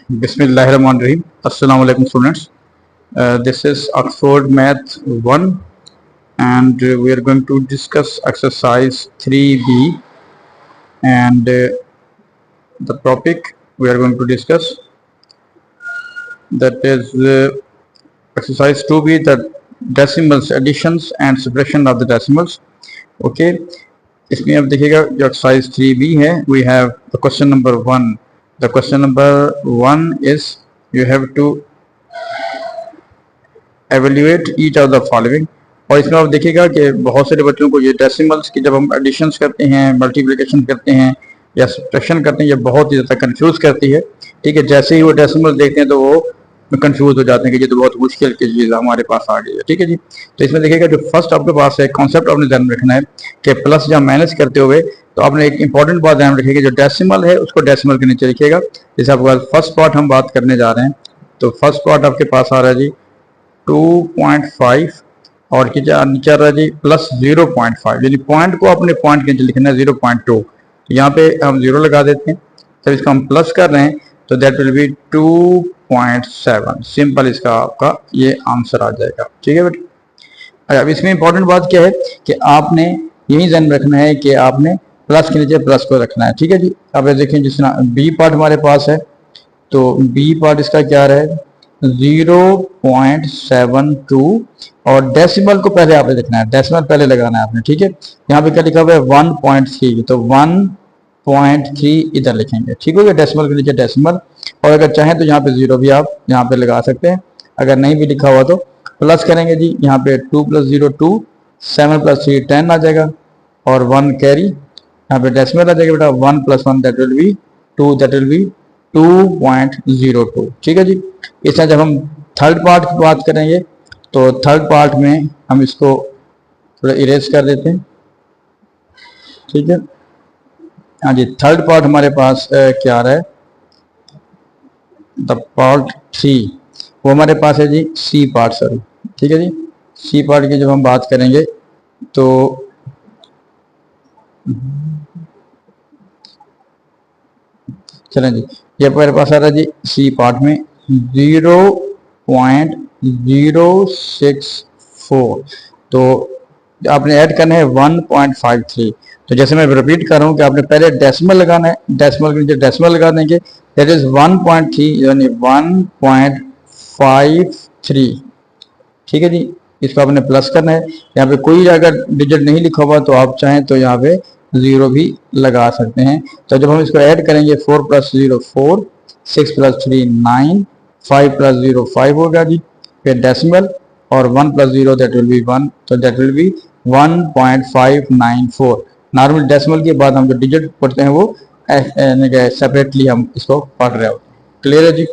Bismillahirrahmanirrahim. Assalamu alaikum students. This is Oxford Math 1 and we are going to discuss exercise 3B and the topic we are going to discuss, that is exercise 2B, the decimals, additions and subtraction of the decimals. Okay, इसमें अब देखिएगा जो exercise 3B है, we have the question number 1. The question number 1 is you have to evaluate each of the following. और इसमें आप देखिएगा कि बहुत सारे बच्चों को ये डेसिमल्स की जब हम एडिशंस करते हैं, मल्टीप्लिकेशन करते हैं या सब्ट्रैक्शन करते हैं, ये बहुत ही ज़्यादा कंफ्यूज करती है। ठीक है, जैसे ही वो डेसिमल्स देखते हैं तो वो कंफ्यूज हो जाते हैं कि ये तो बहुत मुश्किल की चीज़ हमारे पास आ गई है। ठीक है जी, तो इसमें देखिएगा जो फर्स्ट आपके पास है कॉन्सेप्ट आपने ध्यान रखना है कि प्लस या माइनस करते हुए तो आपने एक इंपॉर्टेंट बात ध्यान रखिएगा, जो डेसिमल है उसको डेसिमल के नीचे लिखिएगा। जैसे आपके पास फर्स्ट पार्ट हम बात करने जा रहे हैं, तो फर्स्ट पार्ट आपके पास आ रहा है जी 2.5 और नीचे आ रहा है जी प्लस 0.5, यानी पॉइंट को अपने पॉइंट के नीचे लिखना है 0.2। तो यहाँ पे हम 0 लगा देते हैं, जब इसको हम प्लस कर रहे हैं तो दैट विल बी 2.7। सिंपल इसका आपका ये आंसर आ जाएगा। ठीक है बेटा, अब इसमें इंपॉर्टेंट बात क्या है कि आपने यही ध्यान रखना है कि आपने प्लस के नीचे प्लस को रखना है। ठीक है जी, अब देखें जिस तरह बी पार्ट हमारे पास है, तो बी पार्ट इसका क्या रहे 0.72 और डेसिमल को पहले आपने लिखना है, डेसिमल पहले लगाना है आपने। ठीक है, यहाँ पे क्या लिखा हुआ है 1.3, तो 1.3 इधर लिखेंगे। ठीक हो गया, डेसिमल के नीचे डेसिमल, और अगर चाहें तो यहाँ पे 0 भी आप यहाँ पे लगा सकते हैं। अगर नहीं भी लिखा हुआ तो प्लस करेंगे जी, यहाँ पे 2 + 0 2, 7 + 3 10 आ जाएगा और 1 कैरी, यहाँ पे डेसिमल आ जाएगा बेटा 1 + 1 that will B 2, that will B 2.02। ठीक है जी, इस तरह जब हम थर्ड पार्ट की बात करेंगे तो थर्ड पार्ट में हम इसको थोड़ा इरेज कर देते हैं। ठीक है, हाँ जी, थर्ड पार्ट हमारे पास क्या आ रहा है, द पार्ट 3, वो हमारे पास है जी सी पार्ट, सॉरी। ठीक है जी, सी पार्ट की जब हम बात करेंगे तो चलें जी, ये मेरे पास आ रहा है जी सी पार्ट में 0.064, तो आपने ऐड करना है 1.53। तो जैसे मैं रिपीट कर रहा हूँ कि आपने पहले डेसिमल लगाना है, डेसिमल के नीचे डेसिमल लगा देंगे, दैट इज 1.3 यानी 1.53। ठीक है जी, इसको आपने प्लस करना है। यहाँ पे कोई अगर डिजिट नहीं लिखा हुआ तो आप चाहें तो यहाँ पे 0 भी लगा सकते हैं। तो जब हम इसको ऐड करेंगे 4 + 0 4, 6 + 3 9, 5 + 0 5 होगा जी, फिर डेसिमल और 1 + 0 दैट विल बी 1, तो that will B 1.594। Normal decimal के बाद हम जो डिजिट पढ़ते हैं वो सेपरेटली हम इसको पढ़ रहे होते हैं। क्लियर है जी।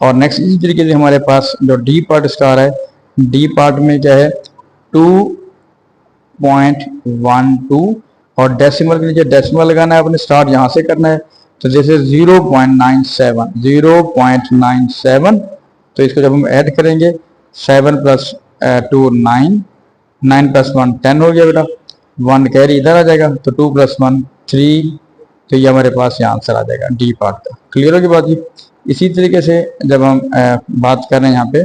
और नेक्स्ट इसी तरीके से हमारे पास जो डी पार्ट इसका आ रहा है, डी पार्ट में क्या है 2.12 और डेसिमल के नीचे डेसिमल लगाना है, अपने स्टार्ट यहाँ से करना है। तो जैसे 0.97, तो इसको जब हम ऐड करेंगे 7 + 2 9, 9 + 1 10 हो गया बेटा, 1 कैरी इधर आ जाएगा, तो 2 + 1 3, तो ये हमारे पास ये आंसर आ जाएगा डी पार्ट का। क्लियर होगी बात जी। इसी तरीके से जब हम बात कर रहे हैं यहाँ पे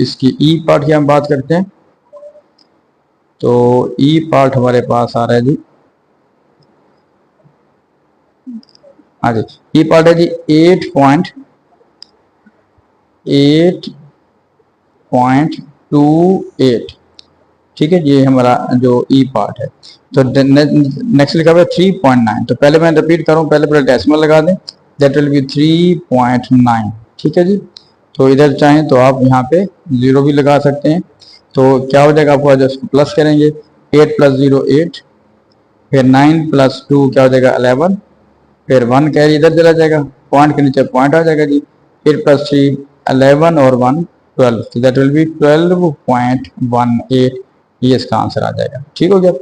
इसकी ई पार्ट की हम बात करते हैं, तो ई पार्ट हमारे पास आ रहा है जी, हाँ जी, ई पार्ट है जी 8.28। ठीक है, ये हमारा जो ई पार्ट है। तो नेक्स्ट लिखा हुआ है 3.9, तो पहले मैं रिपीट करूँ, पहले डेसिमल लगा दें, दैट विल बी 3.9। ठीक है जी, तो इधर चाहें तो आप यहाँ पे 0 भी लगा सकते हैं। तो क्या हो जाएगा आपको, जब प्लस करेंगे 8 + 0 8, फिर 9 + 2 क्या हो जाएगा 11, फिर 1 कैरी इधर चला जाएगा, पॉइंट के नीचे पॉइंट आ जाएगा जी, फिर +3 11 और 1 12, तो दैट विल बी 12.18, ये इसका आंसर आ जाएगा। ठीक हो गया।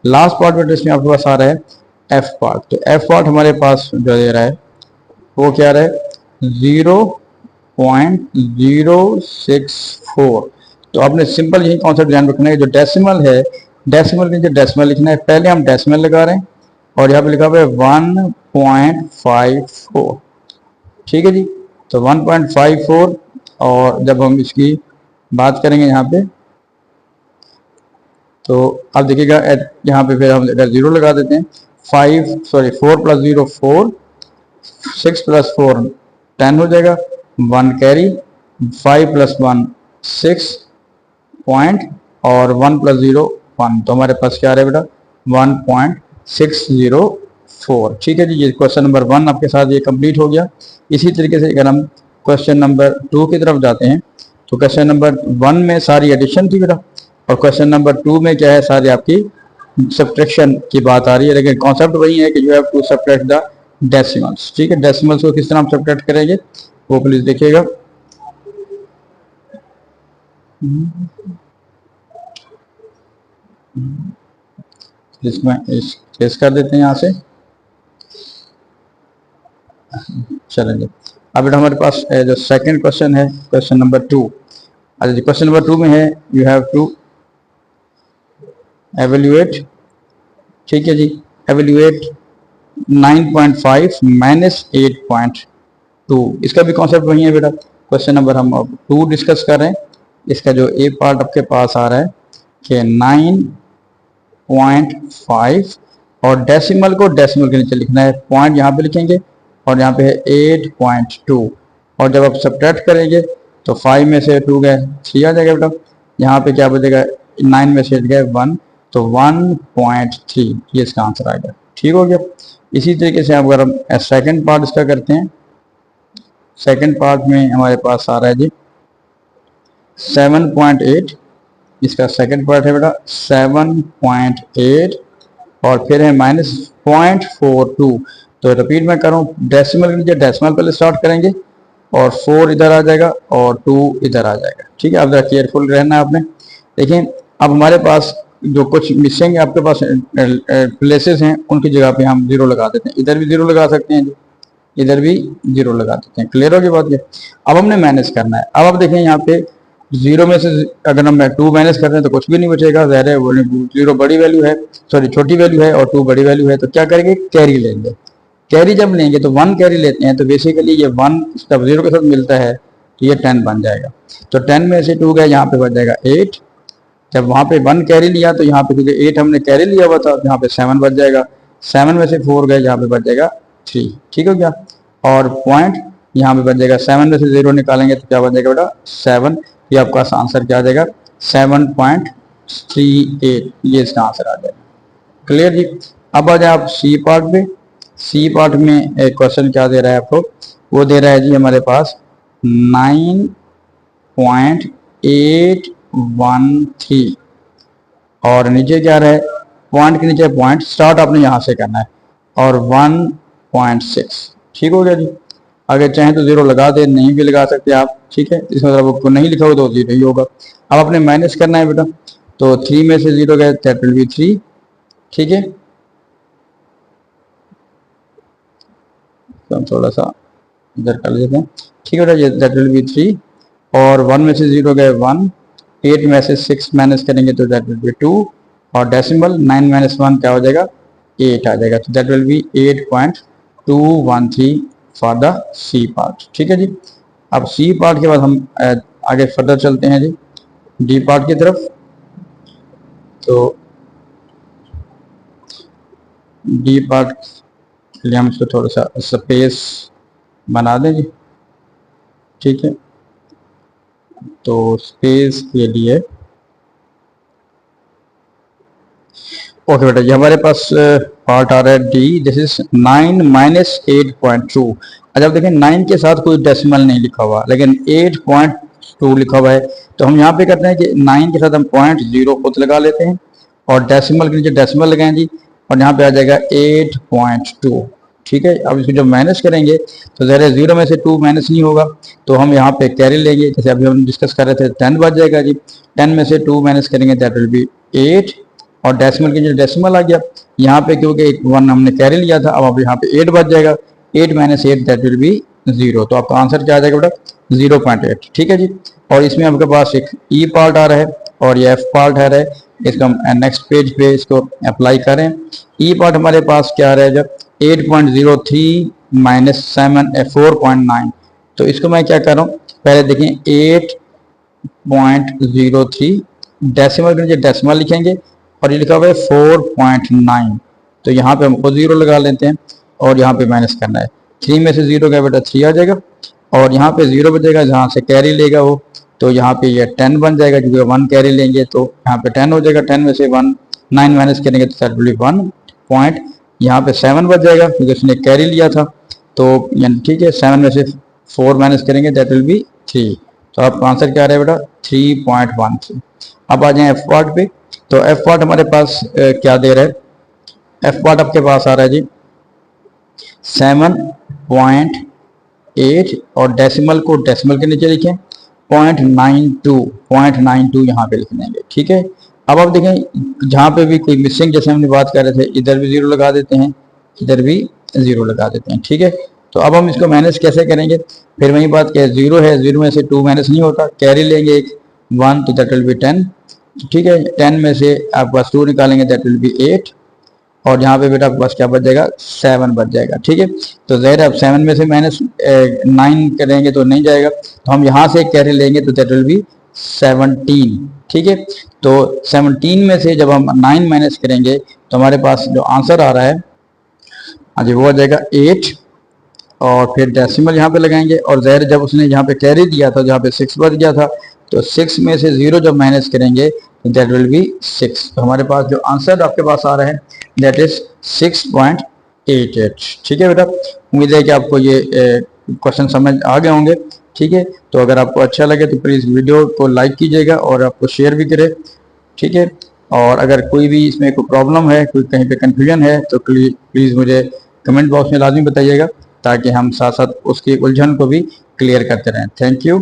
लास्ट पार्ट में इसमें आपके पास आ रहा है एफ पार्ट, तो एफ पार्ट हमारे पास जो दे रहा है वो क्या रहा है 0.064। तो आपने सिंपल यही कॉन्सेप्ट ध्यान रखना है, जो डेसिमल है डेसिमल के नीचे डेसिमल लिखना है, पहले हम डेसिमल लगा रहे हैं, और यहाँ पे लिखा हुआ है 1.54, ठीक है जी। तो 1.54, और जब हम इसकी बात करेंगे यहाँ पे तो आप देखिएगा यहाँ पे फिर हम अगर 0 लगा देते हैं, 4 + 0 4, 6 + 4 10 हो जाएगा, 1 कैरी, 5 + 1 6 पॉइंट, और 1 + 0 1, तो हमारे पास क्या आ रहा है बेटा 1.604, ठीक है जी। ये क्वेश्चन नंबर 1 आपके साथ ये कंप्लीट हो गया। इसी तरीके से अगर हम क्वेश्चन नंबर 2 की तरफ जाते हैं तो क्वेश्चन नंबर 1 में सारी एडिशन थी बेटा, और क्वेश्चन नंबर 2 में क्या है, सारी आपकी सब्ट्रैक्शन की बात आ रही है, लेकिन कॉन्सेप्ट वही है कि you have to subtract the decimals, ठीक है। डेसिमल्स को किस तरह हम सब्ट्रैक्ट करेंगे वो प्लीज देखिएगा। इसमें इस कर देते हैं यहाँ से, चलेंगे। अब बेटा हमारे पास जो सेकंड क्वेश्चन है, क्वेश्चन नंबर 2। अच्छा, क्वेश्चन नंबर 2 में है यू हैव टू एवेल्युएट, ठीक है जी, एवेल्युएट 9.5 - 8.2। इसका भी कॉन्सेप्ट वही है बेटा। क्वेश्चन नंबर हम 2 डिस्कस कर रहे हैं। इसका जो ए पार्ट आपके पास आ रहा है कि 9.5, और डेसिमल को डेसिमल के नीचे लिखना है, पॉइंट यहाँ पे लिखेंगे, और यहाँ पे है 8.2, और जब आप सब्ट्रैक्ट करेंगे तो 5 में से 2 गए 3 आ जाएगा बेटा। यहाँ पे क्या बचेगा, 9 में से 8 गए 1, तो 1.3 ये इसका आंसर आएगा, ठीक हो गया। इसी तरीके से अगर हम सेकंड पार्ट इसका करते हैं, सेकंड पार्ट में हमारे पास आ रहा है जी 7.8, इसका सेकंड पार्ट है बेटा 7.8, और फिर है -0.42। तो रिपीट में करूँ, डेसिमल के नीचे डेसिमल पहले स्टार्ट करेंगे, और 4 इधर आ जाएगा और 2 इधर आ जाएगा, ठीक है। अब जरा केयरफुल रहना है आपने। देखिए अब हमारे पास जो कुछ मिसिंग आपके पास प्लेसेस हैं, उनकी जगह पे हम 0 लगा देते हैं। इधर भी 0 लगा सकते हैं, इधर भी 0 लगा देते हैं। क्लियर हो गई बात ये। अब हमने मैनेज करना है। अब आप देखें यहाँ पे 0 में से अगर हम 2 माइनस कर रहे हैं तो कुछ भी नहीं बचेगा, ज़ाहिर है 0 बड़ी वैल्यू है, सॉरी छोटी वैल्यू है, और 2 बड़ी वैल्यू है, तो क्या करेंगे, कैरी लेंगे। कैरी जब लेंगे तो 1 कैरी लेते हैं, तो बेसिकली ये 1 जब 0 के साथ मिलता है तो ये 10 बन जाएगा। तो 10 में से 2 गए, यहाँ पे बच जाएगा 8। जब वहाँ पे 1 कैरी लिया तो यहाँ पे क्योंकि 8 हमने कैरी लिया हुआ था, यहाँ पे 7 बच जाएगा। 7 में से 4 गए, यहाँ पे बच जाएगा 3, ठीक हो गया। और पॉइंट यहाँ पे बच जाएगा, 7 में से 0 निकालेंगे तो क्या बच जाएगा बेटा 7। ये आपका आंसर क्या आ जाएगा 7.38, ये इसका आंसर आ जाएगा। क्लियर जी। अब आ जाए आप सी पार्ट पे। सी पार्ट में एक क्वेश्चन क्या दे रहा है आपको, वो दे रहा है जी हमारे पास 9.813, और नीचे क्या रहा है, पॉइंट के नीचे पॉइंट स्टार्ट आपने यहाँ से करना है, और 1.6, ठीक हो गया जी। अगर चाहें तो 0 लगा दे, नहीं भी लगा सकते आप, ठीक है। इसमें मतलब आपको नहीं लिखा होगा तो 0 ही होगा। अब आपने माइनस करना है बेटा, तो 3 में से 0 गए, दैट विल बी 3, ठीक है। तो हम थोड़ा सा इधर कर लेते हैं, ठीक है बेटा, दैट विल बी 3, और 1 में से 0 गए 1, 8 में से 6 माइनस करेंगे तो दैट विल बी 2, और डेसिमल 9 - 1 क्या हो जाएगा 8 आ जाएगा। तो that will be 8.213 for the C part, ठीक है जी। अब सी पार्ट के बाद हम आगे फर्दर चलते हैं जी डी पार्ट की तरफ। तो डी पार्ट के लिए हम इसको थोड़ा सा स्पेस बना दें जी, ठीक है। तो स्पेस के लिए ओके बेटा, ये हमारे पास पार्ट आ रहा है डी, दिस इज 9 - 8.2। अच्छा, देखें 9 के साथ कोई डेसिमल नहीं लिखा हुआ, लेकिन 8.2 लिखा हुआ है, तो हम यहाँ पे करते हैं कि 9 के साथ हम 0.0 खुद लगा लेते हैं, और डेसिमल के नीचे डेसिमल लगाएं जी, और यहाँ पे आ जाएगा 8.2, ठीक है। अब इसको जब माइनस करेंगे तो ज़रा 0 में से 2 माइनस नहीं होगा, तो हम यहाँ पे कैरी लेंगे, जैसे अभी हम डिस्कस कर रहे थे 10 बच जाएगा जी। 10 में से 2 माइनस करेंगे दैट विल बी 8, और डेसिमल के जो डेसिमल आ गया यहाँ पे, क्योंकि 1 हमने कैरी लिया था, अब यहाँ पे 8 बच जाएगा। 8 - 8 दैट विल बी 0, तो आपका आंसर क्या आ जाएगा बेटा 0.8, ठीक है जी। और इसमें आपके पास एक ई पार्ट आ रहा है और ये एफ पार्ट आ रहा है, इसको हम नेक्स्ट पेज पे इसको अप्लाई करें। ई पार्ट हमारे पास क्या आ रहा है, जब 8.03 माइनस 4.9, तो इसको मैं क्या कर रहा हूँ, पहले देखें 8.03 डेसिमल के नीचे डेसिमल लिखेंगे और ये लिखा हुआ है 4.9, तो यहाँ पे हम खुद जीरो लगा लेते हैं और यहाँ पे माइनस करना है। 3 में से 0 का बेटा 3 आ जाएगा और यहाँ पे 0 बचेगा, जहाँ से कैरी लेगा वो, तो यहाँ पे ये 10 बन जाएगा, क्योंकि 1 कैरी लेंगे तो यहाँ पे 10 हो जाएगा। 10 में से 9 माइनस करेंगे तो दैट विल बी 1 पॉइंट, यहाँ पे 7 बच जाएगा क्योंकि उसने कैरी लिया था, तो ठीक है 7 में से 4 माइनस करेंगे दैट विल बी 3, तो आपका आंसर क्या आ रहा है बेटा 3.13। अब आ जाए एफ पार्ट पे, तो एफ पार्ट हमारे पास क्या दे रहा है, एफ पार्ट आपके पास आ रहा है जी 7.8 और डेसिमल को डेसिमल के नीचे लिखें 0.92 यहाँ पे लिख देंगे, ठीक है। अब आप देखें जहाँ पे भी कोई मिसिंग, जैसे हमने बात कर रहे थे, इधर भी 0 लगा देते हैं, इधर भी 0 लगा देते हैं, ठीक है। तो अब हम इसको माइनस कैसे करेंगे, फिर वही बात क्या, 0 है, 0 में से 2 माइनस नहीं होता, कैरी लेंगे एक 1 तो दैट विल बी 10, ठीक है। 10 में से आप बस 2 निकालेंगे दैट विल बी 8 और यहाँ पे बेटा आपके पास क्या बच जाएगा 7 बच जाएगा, ठीक है। तो ज़ाहिर है अब 7 में से माइनस 9 करेंगे तो नहीं जाएगा, तो हम यहाँ से कैरी लेंगे तो दैट विल बी 17, ठीक है। तो 17 में से जब हम 9 माइनस करेंगे तो हमारे पास जो आंसर आ रहा है हाँ जी वो आ जाएगा 8 और फिर डेसिमल यहाँ पे लगाएंगे और ज़ाहिर जब उसने यहाँ पे कैरी दिया था जहाँ पे 6 बच गया था, तो 6 में से 0 जब माइनस करेंगे दैट विल बी 6, तो हमारे पास जो आंसर आपके पास आ रहा है दैट इज 6.88, ठीक है बेटा। उम्मीद है कि आपको ये क्वेश्चन समझ आ गए होंगे, ठीक है। तो अगर आपको अच्छा लगे तो प्लीज़ वीडियो को लाइक कीजिएगा और आपको शेयर भी करें, ठीक है। और अगर कोई भी इसमें कोई प्रॉब्लम है, कोई कहीं पे कन्फ्यूजन है तो प्लीज़ मुझे कमेंट बॉक्स में लाजमी बताइएगा, ताकि हम साथ साथ उसकी उलझन को भी क्लियर करते रहें। Thank you.